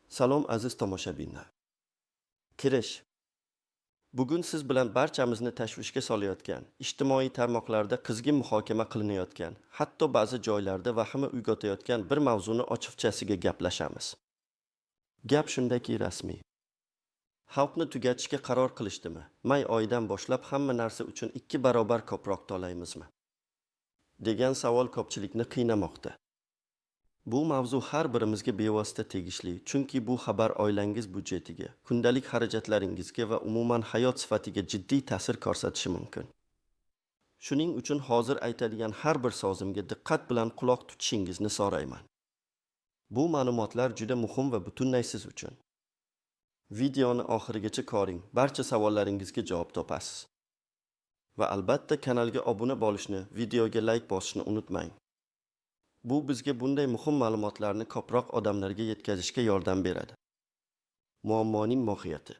Salom aziz tomoshabinlar. Kirish. Bugun siz bilan barchamizni tashvishga solayotgan, ijtimoiy tarmoqlarda qizg'in muhokama qilinayotgan, hatto ba'zi joylarda vahima uyg'otayotgan bir mavzuni ochiqchasiga gaplashamiz. Gap shundaki rasmiy. Xalqni tugatishga qaror qilishdimi? May oyidan boshlab hamma narsa uchun 2 barobar ko'proq to'laymizmi? degan savol ko'pchilikni qiynamoqda. Bu mavzu har birimizga bevosita tegishli, chunki bu xabar oilangiz budjetiga, kundalik xarajatlaringizga va umuman hayot sifatiga jiddiy ta'sir ko'rsatishi mumkin. Shuning uchun hozir aytadigan har bir so'zimga diqqat bilan quloq tutishingizni so'rayman. Bu ma'lumotlar juda muhim va butunlay siz uchun. Videoni oxirigacha ko'ring, barcha savollaringizga javob topasiz. Va albatta kanalga obuna bo'lishni, videoga like bosishni unutmang. Bu bizga bunday muhim ma'lumotlarni ko'proq odamlarga yetkazishga yordam beradi. Muammoning mohiyati.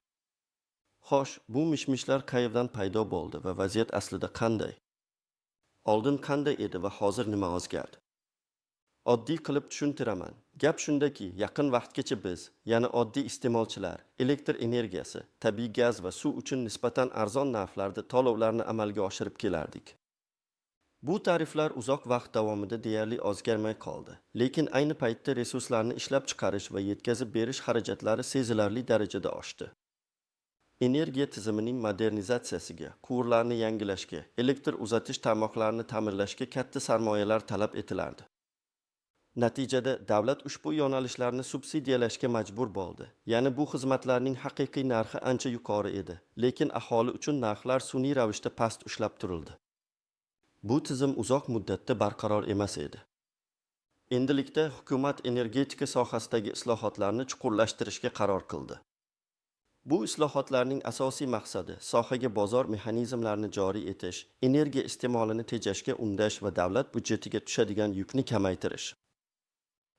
Xo'sh, bu mishmishlar qayerdan paydo bo'ldi va vaziyat aslida qanday? Oldin qanday edi va hozir nima o'zgardi? Oddiy qilib tushuntiraman. Gap shundaki, yaqin vaqtgacha biz, ya'ni oddiy iste'molchilar, elektr energiyasi, tabiiy gaz va suv uchun nisbatan arzon narxlarda to'lovlarni amalga oshirib kelardik. Bu tariflar uzoq vaqt davomida deyarli o'zgarmay qoldi. Lekin ayni paytda resurslarni ishlab chiqarish va yetkazib berish xarajatlari sezilarli darajada oshdi. Energiya tizimining modernizatsiyasiga, quvurlarni yangilashga, elektr uzatish tarmoqlarini ta'mirlashga katta sarmoyalar talab etilardi. Natijada davlat ushbu yo'nalishlarni subsidiyalashga majbur bo'ldi. Ya'ni bu xizmatlarning haqiqiy narxi ancha yuqori edi, lekin aholi uchun narxlar sun'iy ravishda past ushlab turildi. Bu tizim uzoq muddatda barqaror emas edi. Endilikda hukumat energetika sohasidagi islohotlarni chuqurlashtirishga qaror qildi. Bu islohotlarning asosiy maqsadi sohaga bozor mexanizmlarini joriy etish, energiya iste'molini tejashga undash va davlat budjetiga tushadigan yukni kamaytirish.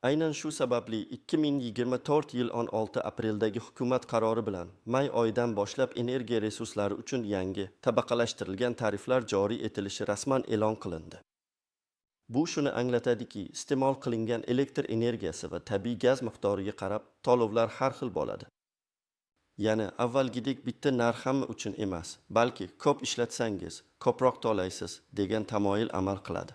Aynan shu sababli 2024 yil 16 apreldagi hukumat qarori bilan may oyidan boshlab energiya resurslari uchun yangi, tabaqalashtirilgan tariflar joriy etilishi rasman e'lon qilindi. Bu shuni anglatadiki, iste'mol qilingan elektr energiyasi va tabiiy gaz miqdoriga qarab to'lovlar har xil bo'ladi. Ya'ni avvalgidek bitta narx hamma uchun emas, balki ko'p ishlatsangiz, ko'proq to'laysiz degan tamoyil amal qiladi.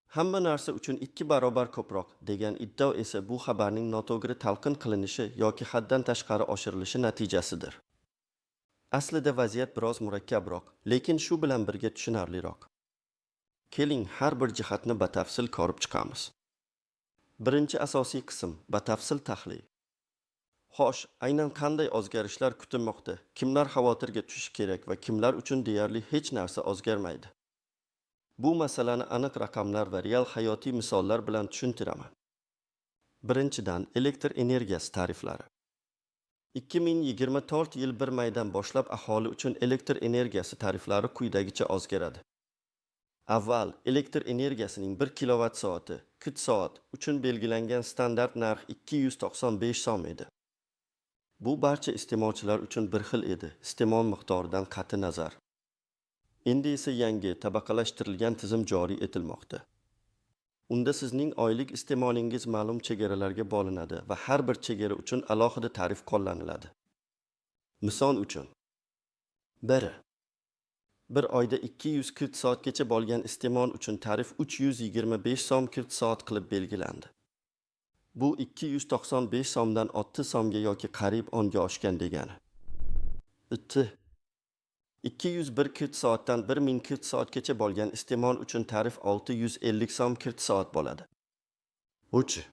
Hamma narsa uchun 2 barobar ko'proq degan iddao esa bu xabarning noto'g'ri talqin qilinishi yoki haddan tashqari oshirilishi natijasidir. Aslida vaziyat biroz murakkabroq, lekin shu bilan birga tushunarliroq. Keling, har bir jihatni batafsil ko'rib chiqamiz. Birinchi asosiy qism batafsil tahlil. Xo'sh, aynan qanday o'zgarishlar kutilmoqda? Kimlar xavotirga tushishi kerak va kimlar uchun deyarli hech narsa o'zgarmaydi? Bu masalani aniq raqamlar va real hayotiy misollar bilan tushuntiraman. Birinchidan, elektr energiyasi tariflari. 2024 yil 1 maydan boshlab aholi uchun elektr energiyasi tariflari quyidagicha o'zgaradi. Avval elektr energiyasining 1 kilovatt-soati, kut-soat uchun belgilangan standart narx 295 so'm edi. Bu barcha iste'molchilar uchun bir xil edi, iste'mol miqdoridan qat'i nazar. Endi esa yangi, tabaqalashtirilgan tizim joriy etilmoqda. Unda sizning oylik iste'molingiz ma'lum chegaralarga bo'linadi va har bir chegara uchun alohida tarif qo'llaniladi. Misol uchun, 1. Bir oyda 240 soatgacha bo'lgan iste'mol uchun tarif 325 so'm soat qilib belgilandi. Bu 295 so'mdan 60 so'mga yoki qariyb 10 ga oshgan degani. 201 soatdan 1000 soatgacha bo'lgan iste'mol uchun tarif 650 so'm soat bo'ladi. 3.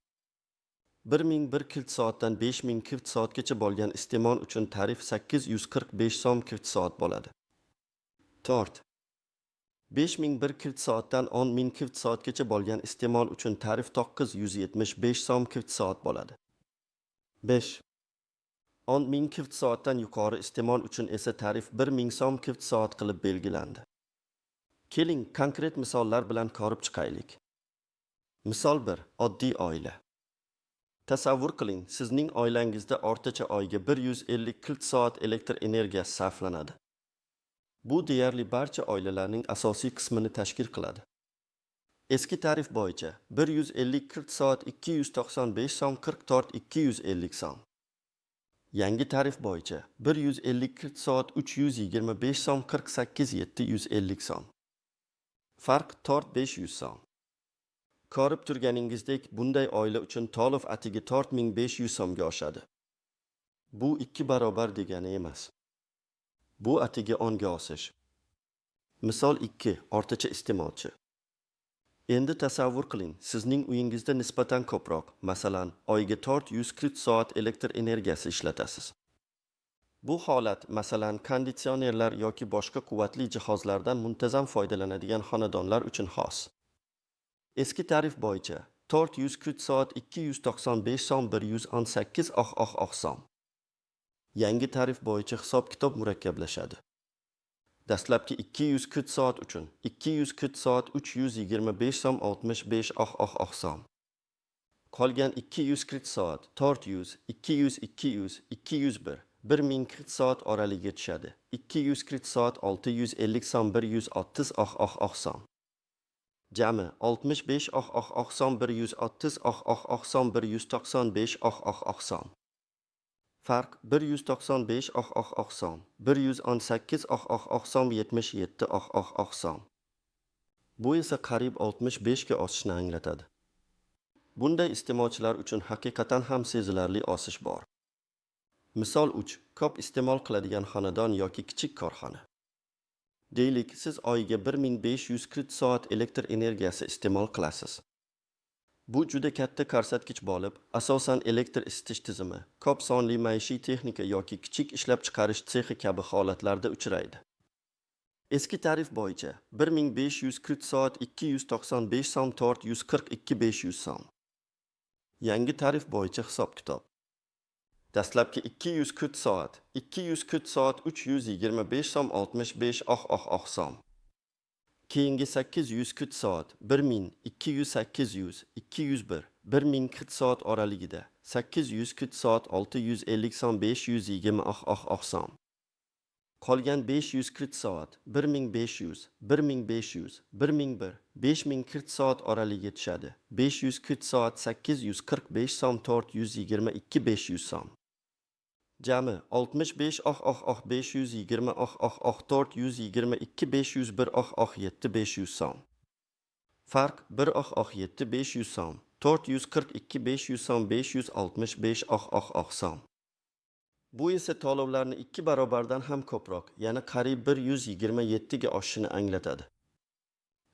1001 soatdan 5000 soatgacha bo'lgan iste'mol uchun tarif 845 so'm soat bo'ladi. 4. 5001 soatdan 10000 soatgacha bo'lgan iste'mol uchun tarif 975 so'm soat bo'ladi. 5. 10000 soatdan yuqori iste'mol uchun esa tarif 1000 so'm soat qilib belgilandi. Keling, konkret misollar bilan ko'rib chiqaylik. Misol 1. Oddiy oila. Tasavvur qiling, sizning oilangizda o'rtacha oyga 150 soat elektr energiyasi sarflanadi. Bu deyarli barcha oilalarning asosiy qismini tashkil qiladi. Eski tarif bo'yicha 150 40 soat 295 so'm 40 tort 250 so'm. Yangi tarif bo'yicha 150 40 soat 325 so'm 48 750 so'm. Farq tort 500 so'm. Ko'rib turganingizdek, bunday oila uchun to'lov atigi 4500 so'mga oshadi. Bu 2 barobar degani emas. Bu atigi 10 ga osish. Misol 2, o'rtacha iste'molchi. Endi tasavvur qiling, sizning uyingizda nisbatan ko'proq, masalan, oyiga 440 soat elektr energiyasi ishlatasiz. Bu holat, masalan, konditsionerlar yoki boshqa quvvatli jihozlardan muntazam foydalanadigan xonadonlar uchun xos. Eski tarif bo'yicha 440 soat 295 so'm 118 so'm. Yangi tarif bo'yicha hisob-kitob murakkablashadi. Dastlabki 240 soat uchun 240 soat 325 so'm 65 so'm. Qolgan 240 soat 400, 200, 200, 201, 1040 soat oraligiga tushadi. 240 soat 650 so'm 130 so'm. Jami 65 so'm 130 so'm 195 so'm. Farq 195 so'm, 118 so'm 77 so'm. Bu esa qariyb 65 ga osishni anglatadi. Bunday iste'molchilar uchun haqiqatan ham sezilarli osish bor. Misol 3, ko'p iste'mol qiladigan xonadon yoki kichik korxona. Deylik, siz oyiga 1540 soat elektr energiyasi iste'mol qilasiz. Bu juda katta ko'rsatkich bo'lib, asosan elektr isitish tizimi, ko'p sonli maishiy texnika yoki kichik ishlab chiqarish sexi kabi holatlarda uchraydi. Eski tarif bo'yicha 1540 soat 295 so'm 442 500 so'm. Yangi tarif bo'yicha hisob-kitob. Dastlabki 240 soat 325 so'm 65 so'm. Keyingi 840 soat 1000, 200, 800, 201, 1040 soat oraligida 840 soat 650 so'm 520 so'm. Qolgan 540 soat 1500, 1500, 1001, 5040 soat oraligiga tushadi. 540 soat 845 so'm 422 500 so'm. Jami 65 520 422 501 7 500 so'm. Farq 1 7 500 so'm, 442 500 so'm 565 so'm. Bu esa to'lovlarni 2 barobardan ham ko'proq, ya'ni qariyb 127 ga oshishini anglatadi.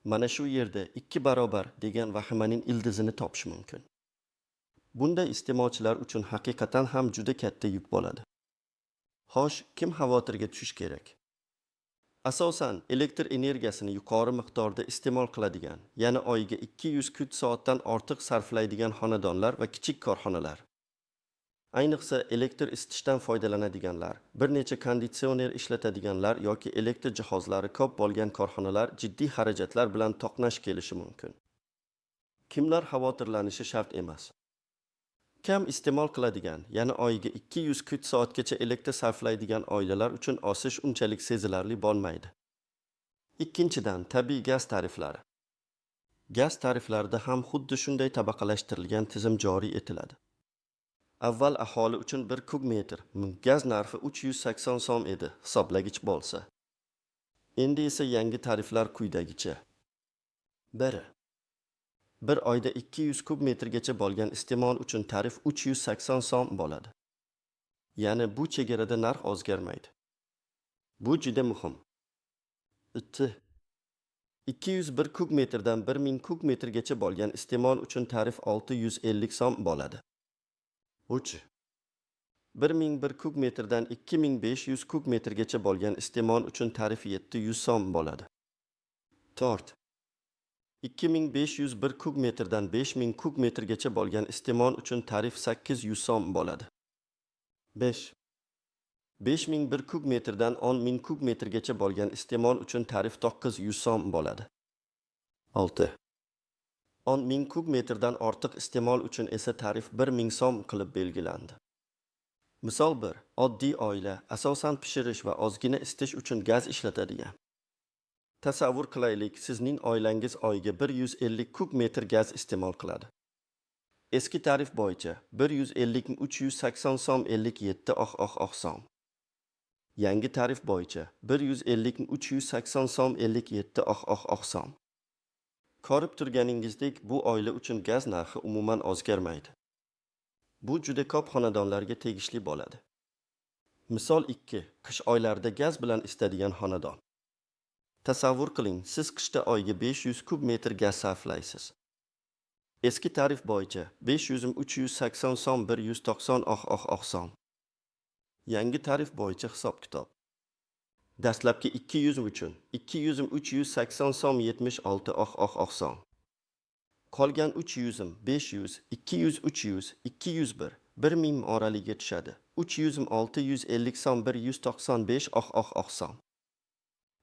Mana shu yerda 2 barobar degan vahimaning ildizini topish mumkin. Bunday iste'molchilar uchun haqiqatan ham juda katta yuk bo'ladi. Xo'sh, kim xavotirga tushish kerak? Asosan elektr energiyasini yuqori miqdorda iste'mol qiladigan, ya'ni oyiga 240 soatdan ortiq sarflaydigan xonadonlar va kichik korxonalar. Ayniqsa elektr isitishdan foydalanadiganlar, bir necha konditsioner ishlatadiganlar yoki elektr jihozlari ko'p bo'lgan korxonalar jiddiy xarajatlar bilan to'qnash kelishi mumkin. Kimlar xavotirlanishi shart emas. Kam iste'mol qiladigan, ya'ni oyiga 240 soatgacha elektr sarflaydigan oilalar uchun osish unchalik sezilarli bo'lmaydi. Ikkinchidan, tabiiy gaz tariflari. Gaz tariflarida ham xuddi shunday tabaqalashtirilgan tizim joriy etiladi. Avval aholi uchun 1 kub metr gaz narxi 380 so'm edi, hisoblagich bo'lsa. Endi esa yangi tariflar quyidagicha. 1. Bir oyda 200 kub metrgacha bo'lgan iste'mol uchun tarif 380 so'm bo'ladi. Ya'ni bu chegarada narx o'zgarmaydi. Bu juda muhim. 2. 201 kub metrdan 1000 kub metrgacha bo'lgan iste'mol uchun tarif 650 so'm bo'ladi. 3. 1001 kub metrdan 2500 kub metrgacha bo'lgan iste'mol uchun tarif 700 so'm bo'ladi. 4. 2501 kub metrdan 5000 kub metrgacha bo'lgan iste'mol uchun tarif 800 so'm bo'ladi. 5. 5001 kub metrdan 10000 kub metrgacha bo'lgan iste'mol uchun tarif 900 so'm bo'ladi. 6. 10000 kub metrdan ortiq iste'mol uchun esa tarif 1000 so'm qilib belgilandi. Misol 1. Oddiy oila asosan pishirish va ozgina isitish uchun gaz ishlatadigan. Tasavvur qilaylik, sizning oilangiz oyiga 150 kub metr gaz iste'mol qiladi. Eski tarif bo'yicha 150 ning 380 som 57 som. Yangi tarif bo'yicha 150 ning 380 som 57 som. Ko'rib turganingizdek, bu oila uchun gaz narxi umuman o'zgarmaydi. Bu juda ko'p xonadonlarga tegishli bo'ladi. Misol 2. Qish oylarida gaz bilan isitadigan xonadon. Tasavvur qiling, siz qishda oyiga 500 kub metr gaz sarflaysiz. Eski tarif bo'yicha 500 ning 380 som 190 som. Yangi tarif bo'yicha hisob-kitob. Dastlabki 200 uchun 200 ning 380 som 76 som. Qolgan 300 500, 200 300, 201, 1000 oraliga tushadi. 300 650 som 195 som.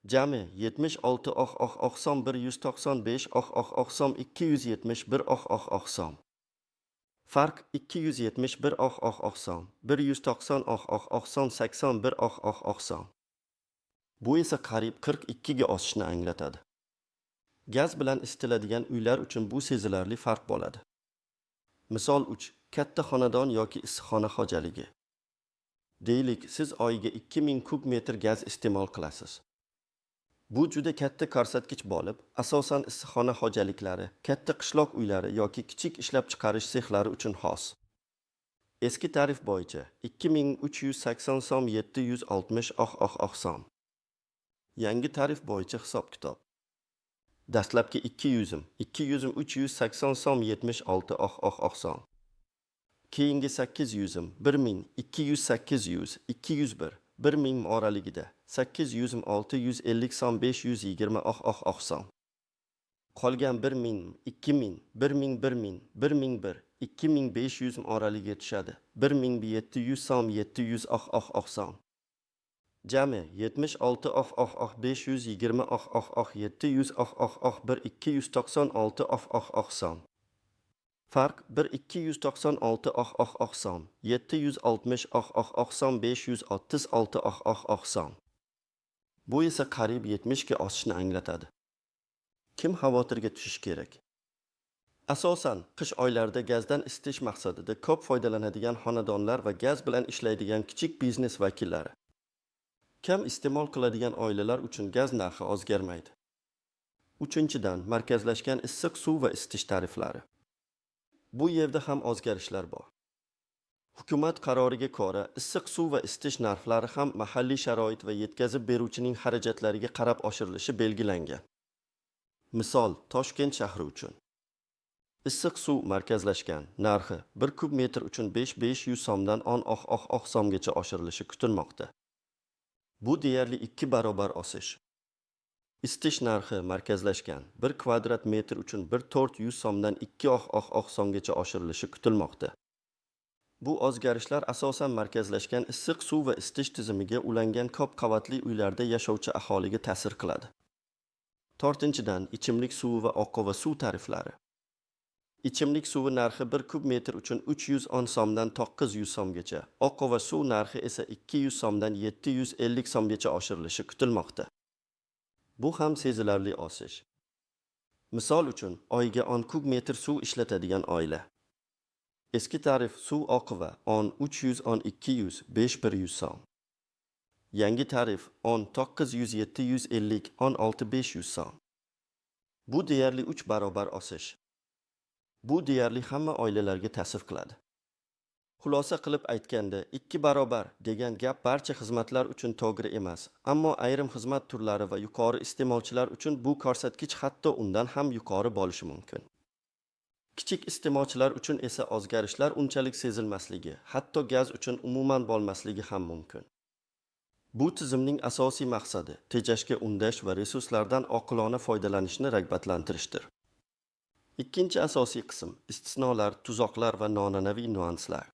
Jami 76 som 195 som 271 som. Farq 271 som, 190 som 81 som. Bu esa qariyb 42 ga oshishni anglatadi. Gaz bilan isitiladigan uylar uchun bu sezilarli farq bo'ladi. Misol 3. Katta xonadon yoki issiqxona xo'jaligi. Deylik, siz oyiga 2000 kub metr gaz iste'mol qilasiz. Bu juda katta ko'rsatkich bo'lib, asosan issiqxona xo'jaliklari, katta qishloq uylari yoki kichik ishlab chiqarish sexlari uchun xos. Eski tarif bo'yicha 2380 som 760 som. Yangi tarif bo'yicha hisob-kitob. Dastlabki 200 380 som 76 som. Keyingi 800 1000, 200 201, 1000 oraligida 800 650 som 520 som. Qolgan 1000, 2000, 1000, 1001, 2500 oraliga tushadi. 1700 som 700 som. Jami 76 520 700 296 som. Farq 1296 som, 760 som 536 som. Bu esa qariyb 70 ga oshishni anglatadi. Kim xavotirga tushish kerak? Asosan, qish oylarida gazdan isitish maqsadida ko'p foydalanadigan xonadonlar va gaz bilan ishlaydigan kichik biznes vakillari. Kam iste'mol qiladigan oilalar uchun gaz narxi o'zgarmaydi. 3-dan, markazlashgan issiq suv va isitish tariflari. Bu yerda ham o'zgarishlar bor. Hukumat qaroriga ko'ra, issiq suv va isitish narxlari ham mahalliy sharoit va yetkazib beruvchining xarajatlariga qarab oshirilishi belgilangan. Misol, Toshkent shahri uchun issiq suv markazlashgan narxi 1 kub metr uchun 500 somdan 10 somgacha oshirilishi kutilmoqda. Bu deyarli 2 barobar o'sish. Isitish narxi markazlashgan 1 kvadrat metr uchun 1400 somdan 2 somgacha oshirilishi kutilmoqda. Bu o'zgarishlar asosan markazlashgan issiq suv va isitish tizimiga ulangan ko'p qavatli uylarda yashovchi aholiga ta'sir qiladi. 4-dan, ichimlik suvi va oqova suv tariflari. Ichimlik suvi narxi 1 kub metr uchun 310 somdan 900 somgacha, oqova suv narxi esa 200 somdan 750 somgacha oshirilishi kutilmoqda. Bu ham sezilarli o'sish. Misol uchun, oyiga 10 kub metr suv ishlatadigan oila. Eski tarif suv oqova 10 300 10 200 5100 som. Yangi tarif 10 900 750 16 500 som. Bu deyarli 3 barobar o'sish. Bu deyarli hamma oilalarga ta'sir qiladi. Xulosa qilib aytganda, 2 barobar degan gap barcha xizmatlar uchun to'g'ri emas, ammo ayrim xizmat turlari va yuqori iste'molchilar uchun bu ko'rsatkich hatto undan ham yuqori bo'lishi mumkin. Kichik iste'molchilar uchun esa o'zgarishlar unchalik sezilmasligi, hatto gaz uchun umuman bo'lmasligi ham mumkin. Bu tizimning asosiy maqsadi tejashga undash va resurslardan oqilona foydalanishni rag'batlantirishdir. Ikkinchi asosiy qism istisnolar, tuzoqlar va noan'anaviy nuanslar.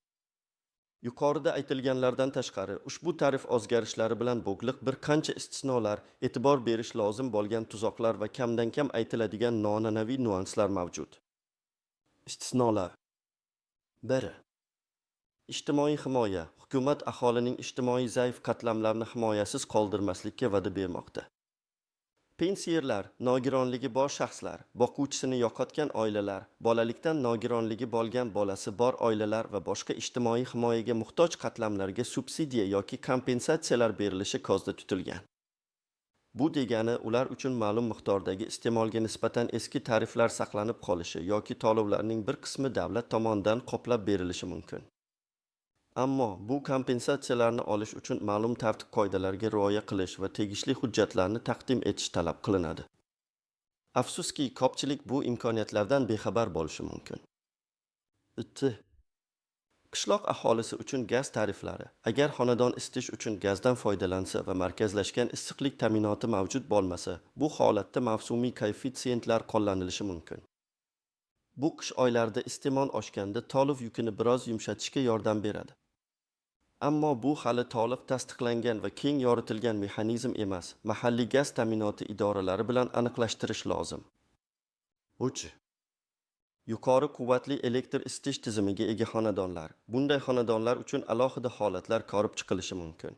Yuqorida aytilganlardan tashqari, ushbu tarif o'zgarishlari bilan bog'liq bir qancha istisnolar, e'tibor berish lozim bo'lgan tuzoqlar va kamdan-kam aytiladigan noan'anaviy nuanslar mavjud. Istisnolar. 1. Ijtimoiy himoya. Hukumat aholining ijtimoiy zaif qatlamlarini himoyasiz qoldirmaslikka va'da bermoqda. Pensiyerlar, nogironligi bor shaxslar, boquvchisini yo'qotgan oilalar, bolalikdan nogironligi bo'lgan bolasi bor oilalar va boshqa ijtimoiy himoyaga muhtoj qatlamlarga subsidiya yoki kompensatsiyalar berilishi ko'zda tutilgan. Bu degani ular uchun ma'lum miqdordagi iste'molga nisbatan eski tariflar saqlanib qolishi yoki to'lovlarning bir qismi davlat tomonidan qoplab berilishi mumkin. Ammo bu kompensatsiyalarni olish uchun ma'lum tartib-qoidalarga rioya qilish va tegishli hujjatlarni taqdim etish talab qilinadi. Afsuski, ko'pchilik bu imkoniyatlardan bexabar bo'lishi mumkin. Qishloq aholisi uchun gaz tariflari. Agar xonadon isitish uchun gazdan foydalansa va markazlashgan issiqlik ta'minoti mavjud bo'lmasa, bu holatda mavsumiy koeffitsiyentlar qo'llanilishi mumkin. Bu qish oylarida iste'mol oshganda to'lov yukini biroz yumshatishga yordam beradi. Ammo bu hali to'liq tasdiqlangan va keng yoritilgan mexanizm emas. Mahalliy gaz ta'minoti idoralari bilan aniqlashtirish lozim. 3. Yuqori quvvatli elektr isitish tizimiga ega xonadonlar. Bunday xonadonlar uchun alohida holatlar ko'rib chiqilishi mumkin.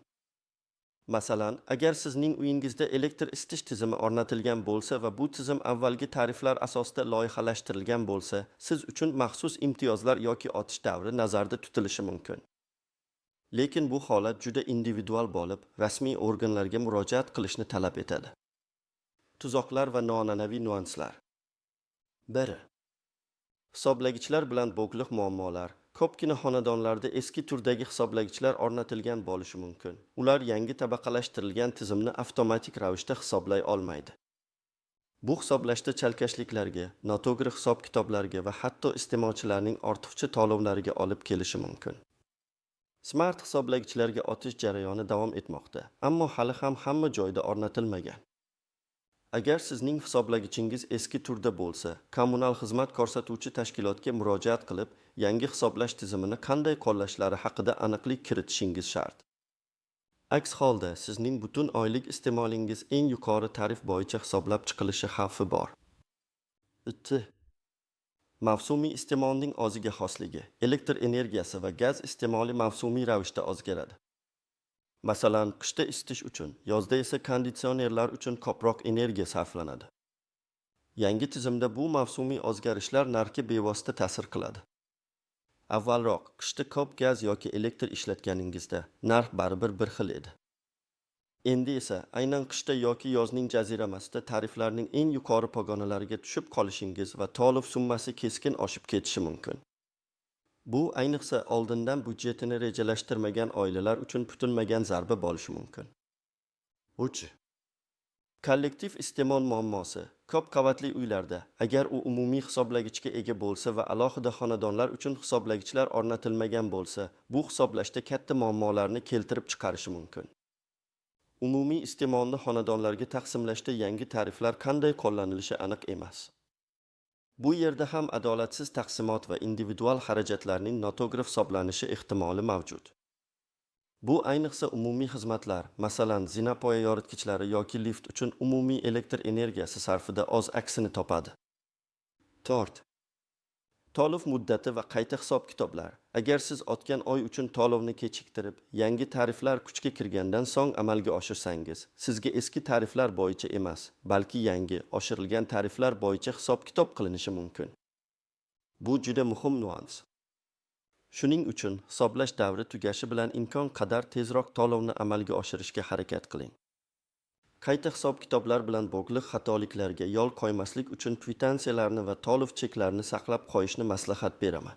Masalan, agar sizning uyingizda elektr isitish tizimi o'rnatilgan bo'lsa va bu tizim avvalgi tariflar asosida loyihalashtirilgan bo'lsa, siz uchun maxsus imtiyozlar yoki otish davri nazarda tutilishi mumkin. Lekin bu holat juda individual bo'lib, rasmiy organlarga murojaat qilishni talab etadi. Tuzoqlar va noan'anaviy nuanslar. 1. Hisoblagichlar bilan bog'liq muammolar. Ko'pgina xonadonlarda eski turdagi hisoblagichlar o'rnatilgan bo'lishi mumkin. Ular yangi tabaqalashtirilgan tizimni avtomatik ravishda hisoblay olmaydi. Bu hisoblashda chalkashliklarga, noto'g'ri hisob-kitoblarga va hatto iste'molchilarning ortiqcha to'lovlariga olib kelishi mumkin. Smart hisoblagichlarga o'tish jarayoni davom etmoqda, ammo hali ham hamma joyda o'rnatilmagan. Agar sizning hisoblagichingiz eski turda bo'lsa, kommunal xizmat ko'rsatuvchi tashkilotga murojaat qilib, yangi hisoblash tizimini qanday qo'llashlari haqida aniqlik kiritishingiz shart. Aks holda, sizning butun oylik iste'molingiz eng yuqori tarif bo'yicha hisoblab chiqilishi xavfi bor. 2. Mavsumiy iste'molning o'ziga xosligi. Elektr energiyasi va gaz iste'moli mavsumiy ravishda o'zgaradi. Masalan, qishda isitish uchun, yozda esa konditsionerlar uchun ko'proq energiya sarflanadi. Yangi tizimda bu mavsumiy o'zgarishlar narxga bevosita ta'sir qiladi. Avvalroq, qishda ko'p gaz yoki elektr ishlatganingizda narx baribir bir xil edi. Endi esa aynan qishda yoki yozning jaziramasida tariflarning eng yuqori pog'onalariga tushib qolishingiz va to'lov summasi keskin oshib ketishi mumkin. Bu ayniqsa oldindan budjetini rejalashtirmagan oilalar uchun kutilmagan zarba bo'lishi mumkin. 3. Kollektiv iste'mol muammosi. Ko'p qavatli uylarda, agar u umumiy hisoblagichga ega bo'lsa va alohida xonadonlar uchun hisoblagichlar o'rnatilmagan bo'lsa, bu hisoblashda katta muammolarni keltirib chiqarishi mumkin. Umumiy iste'molni xonadonlarga taqsimlashda yangi tariflar qanday qo'llanilishi aniq emas. Bu yerda ham adolatsiz taqsimot va individual xarajatlarning noto'g'ri hisoblanishi ehtimoli mavjud. Bu ayniqsa umumiy xizmatlar, masalan, zinapoya yoritgichlari yoki lift uchun umumiy elektr energiyasi sarfida o'z aksini topadi. 4. To'lov muddati va qayta hisob-kitoblar. Agar siz o'tgan oy uchun to'lovni kechiktirib, yangi tariflar kuchga kirgandan so'ng amalga oshirsangiz, sizga eski tariflar bo'yicha emas, balki yangi, oshirilgan tariflar bo'yicha hisob-kitob qilinishi mumkin. Bu juda muhim nuans. Shuning uchun hisoblash davri tugashi bilan imkon qadar tezroq to'lovni amalga oshirishga harakat qiling. Qayta hisob-kitoblar bilan bog'liq xatoliklarga yo'l qo'ymaslik uchun kvitansiyalarni va to'lov cheklarini saqlab qo'yishni maslahat beraman.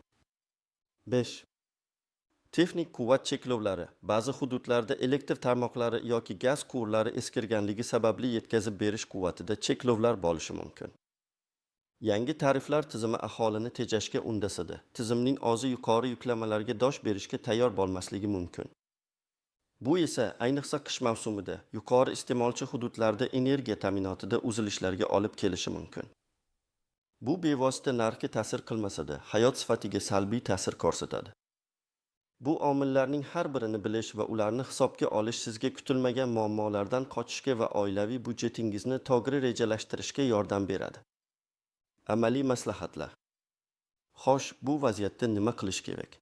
5. Texnik quvvat cheklovlari. Ba'zi hududlarda elektr tarmoqlari yoki gaz quvurlari eskirganligi sababli yetkazib berish quvvatida cheklovlar bo'lishi mumkin. Yangi tariflar tizimi aholini tejashga undasada, tizimning o'zi yuqori yuklamalarga dosh berishga tayyor bo'lmasligi mumkin. Bu esa ayniqsa qish mavsumida yuqori iste'molchi hududlarda energiya ta'minotida uzilishlarga olib kelishi mumkin. Bu bevosita narxga ta'sir qilmasa-da, hayot sifatiga salbiy ta'sir ko'rsatadi. Bu omillarning har birini bilish va ularni hisobga olish sizga kutilmagan muammolardan qochishga va oilaviy budjetingizni to'g'ri rejalashtirishga yordam beradi. Amaliy maslahatlar. Xo'sh, bu vaziyatda nima qilish kerak?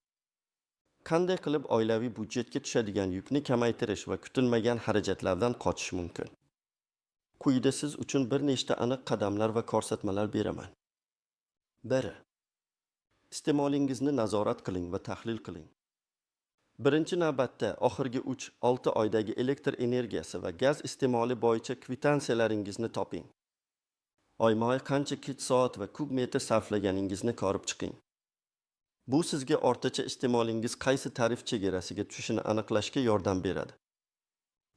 Qanday qilib oilaviy budjetga tushadigan yukni kamaytirish va kutilmagan xarajatlardan qochish mumkin? Quyida siz uchun bir nechta aniq qadamlar va ko'rsatmalar beraman. 1. Iste'molingizni nazorat qiling va tahlil qiling. Birinchi navbatda oxirgi 3-6 oydagi elektr energiyasi va gaz iste'moli bo'yicha kvitantsiyalaringizni toping. Oyma-oy qancha kWh va kub metr sarflaganingizni ko'rib chiqing. Bu sizga o'rtacha iste'molingiz qaysi tarif chegarasiga tushishini aniqlashga yordam beradi.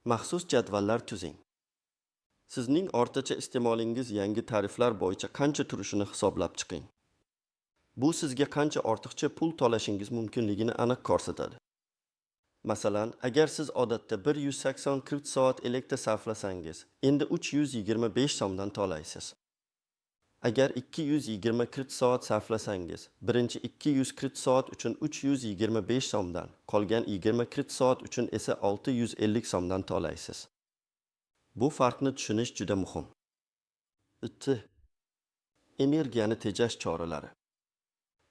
Maxsus jadvallar tuzing. Sizning o'rtacha iste'molingiz yangi tariflar bo'yicha qancha turishini hisoblab chiqing. Bu sizga qancha ortiqcha pul to'lashingiz mumkinligini aniq ko'rsatadi. Masalan, agar siz odatda 180 kWh elektr sarflasangiz, endi 325 so'mdan to'laysiz. Agar 220 kWh sarflasangiz, birinchi 200 kWh uchun 325 so'mdan, qolgan 20 kWh uchun esa 650 so'mdan to'laysiz. Bu farqni tushunish juda muhim. 2. Energiyani tejash choralari.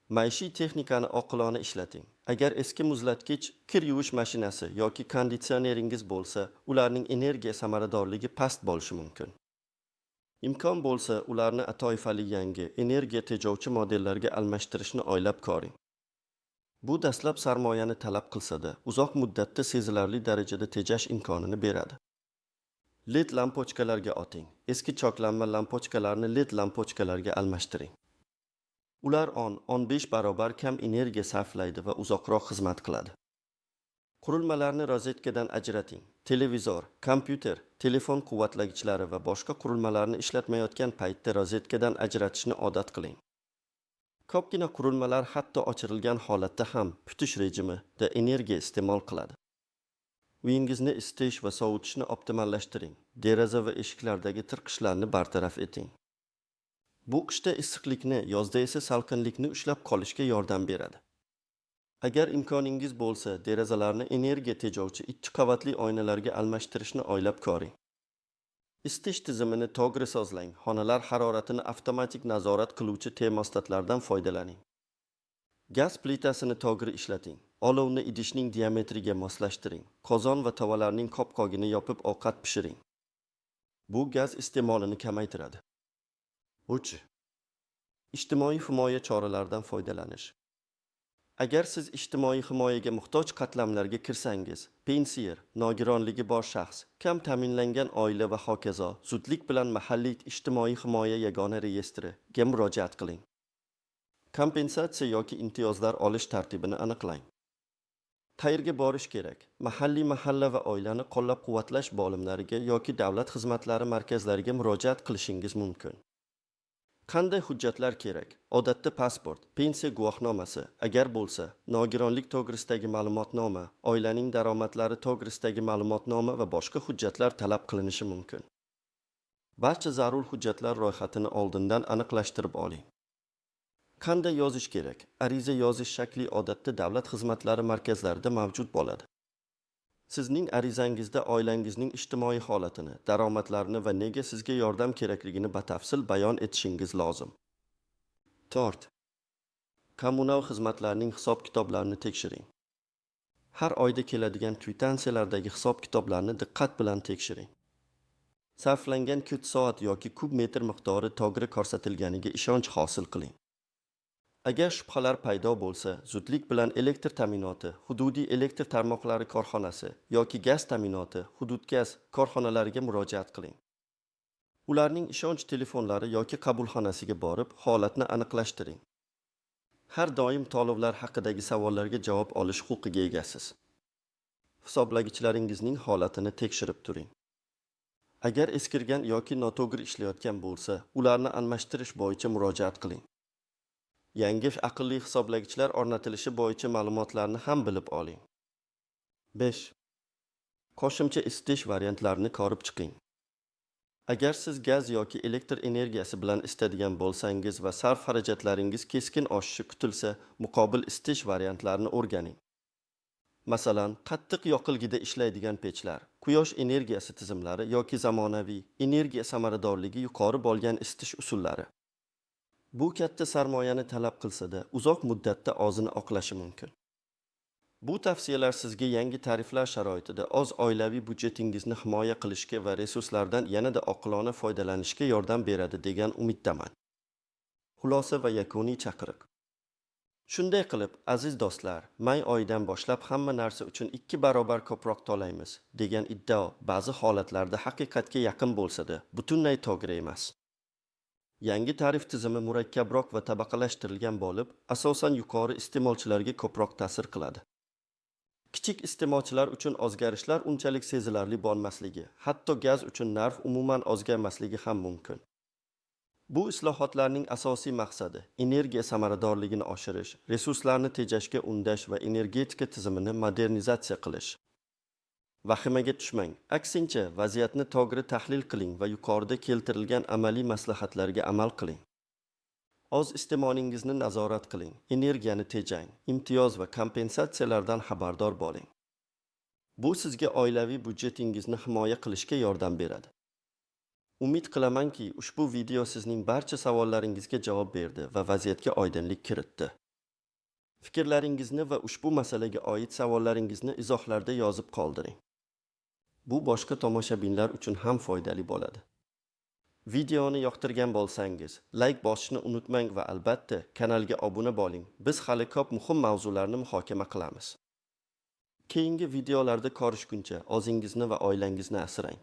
Maishiy texnikani oqilona ishlating. Agar eski muzlatgich, kir yuvish mashinasi yoki konditsioneringiz bo'lsa, ularning energiya samaradorligi past bo'lishi mumkin. Imkon bo'lsa, ularni atoifali yangi, energiya tejovchi modellarga almashtirishni o'ylab ko'ring. Bu dastlab sarmoyani talab qilsa-da, uzoq muddatda sezilarli darajada tejash imkonini beradi. LED lampochkalarga o'ting. Eski choklanma lampochkalarni LED lampochkalarga almashtiring. Ular 10-15 barobar kam energiya sarflaydi va uzoqroq xizmat qiladi. Qurilmalarni rozetkadan ajrating. Televizor, kompyuter, telefon quvvatlagichlari va boshqa qurilmalarni ishlatmayotgan paytda rozetkadan ajratishni odat qiling. Ko'pgina qurilmalar hatto o'chirilgan holatda ham kutish rejimida energiya iste'mol qiladi. Uyingizni isitish va sovutishni optimallashtiring. Deraza va eshiklardagi tirqishlarni bartaraf eting. Bu qishda issiqlikni, yozda esa salqinlikni ushlab qolishga yordam beradi. Agar imkoningiz bo'lsa, derazalarni energiya tejovchi 2 qavatli oynalarga almashtirishni o'ylab ko'ring. Isitish tizimini to'g'ri sozlang. Xonalar haroratini avtomatik nazorat qiluvchi termostatlardan foydalaning. Gaz plitasini to'g'ri ishlating. Olovni idishning diametriga moslashtiring. Qozon va tavalarning qopqog'ini yopib ovqat pishiring. Bu gaz iste'molini kamaytiradi. 3. Ijtimoiy himoya choralaridan foydalanish. Agar siz ijtimoiy himoyaga muhtoj qatlamlarga kirsangiz, pensiyer, nogironligi bor shaxs, kam ta'minlangan oila va hokazo, zudlik bilan mahalliy ijtimoiy himoya yagona reyestriga murojaat qiling. Kompensatsiya yoki imtiyozlar olish tartibini aniqlang. Qayerga borish kerak? Mahalliy mahalla va oilani qo'llab-quvvatlash bo'limlariga yoki davlat xizmatlari markazlariga murojaat qilishingiz mumkin. Qanday hujjatlar kerak? Odatda pasport, pensiya guvohnomasi, agar bo'lsa, nogironlik to'g'risidagi ma'lumotnoma, oilaning daromadlari to'g'risidagi ma'lumotnoma va boshqa hujjatlar talab qilinishi mumkin. Barcha zarur hujjatlar ro'yxatini oldindan aniqlashtirib oling. Qanday yozish kerak? Ariza yozish shakli odatda davlat xizmatlari markazlarida mavjud bo'ladi. Sizning arizangizda oilangizning ijtimoiy holatini, daromadlarini va nega sizga yordam kerakligini batafsil bayon etishingiz lozim. 4. Kommunal xizmatlarning hisob-kitoblarini tekshiring. Har oyda keladigan kvitansiyalardagi hisob-kitoblarni diqqat bilan tekshiring. Sarflangan kWh yoki kub metr miqdori to'g'ri ko'rsatilganiga ishonch hosil qiling. Agar shubhalar paydo bo'lsa, zudlik bilan elektr ta'minoti, hududiy elektr tarmoqlari korxonasi yoki gaz ta'minoti, hududgaz korxonalariga murojaat qiling. Ularning ishonch telefonlari yoki qabulxonasiga borib, holatni aniqlashtiring. Har doim to'lovlar haqidagi savollarga javob olish huquqiga egasiz. Hisoblagichlaringizning holatini tekshirib turing. Agar eskirgan yoki noto'g'ri ishlayotgan bo'lsa, ularni almashtirish bo'yicha murojaat qiling. Yangi aqlli hisoblagichlar o'rnatilishi bo'yicha ma'lumotlarni ham bilib oling. 5. Qo'shimcha isitish variantlarini ko'rib chiqing. Agar siz gaz yoki elektr energiyasi bilan isitadigan bo'lsangiz va sarf xarajatlaringiz keskin oshishi kutilsa, muqobil isitish variantlarini o'rganing. Masalan, qattiq yoqilgida ishlaydigan pechlar, quyosh energiyasi tizimlari yoki zamonaviy, energiya samaradorligi yuqori bo'lgan isitish usullari. Bu katta sarmoyani talab qilsa-da, uzoq muddatda og'zini oqlashi mumkin. Bu tavsiyalar sizga yangi tariflar sharoitida oz oilaviy budjetingizni himoya qilishga va resurslardan yanada oqilona foydalanishga yordam beradi degan umiddaman. Xulosa va yakuniy chaqiriq. Shunday qilib, aziz do'stlar, may oyidan boshlab hamma narsa uchun 2 barobar ko'proq to'laymiz degan iddao ba'zi holatlarda haqiqatga yaqin bo'lsa-da, butunlay to'g'ri emas. Yangi tarif tizimi murakkabroq va tabaqalashtirilgan bo'lib, asosan yuqori iste'molchilarga ko'proq ta'sir qiladi. Kichik iste'molchilar uchun o'zgarishlar unchalik sezilarli bo'lmasligi, hatto gaz uchun narx umuman o'zgarmasligi ham mumkin. Bu islohotlarning asosiy maqsadi energiya samaradorligini oshirish, resurslarni tejashga undash va energetika tizimini modernizatsiya qilish. Vahimaga tushmang, aksincha vaziyatni to'g'ri tahlil qiling va yuqorida keltirilgan amaliy maslahatlarga amal qiling. Oz iste'molingizni nazorat qiling, energiyani tejang, imtiyoz va kompensatsiyalardan xabardor bo'ling. Bu sizga oilaviy budjetingizni himoya qilishga yordam beradi. Umid qilamanki, ushbu video sizning barcha savollaringizga javob berdi va vaziyatga oydinlik kiritdi. Fikrlaringizni va ushbu masalaga oid savollaringizni izohlarda yozib qoldiring. Bu boshqa tomoshabinlar uchun ham foydali bo'ladi. Videoni yoqtirgan bo'lsangiz, like bosishni unutmang va albatta kanalga obuna bo'ling. Biz hali ko'p muhim mavzularni muhokama qilamiz. Keyingi videolarda ko'rishguncha o'zingizni va oilangizni asrang.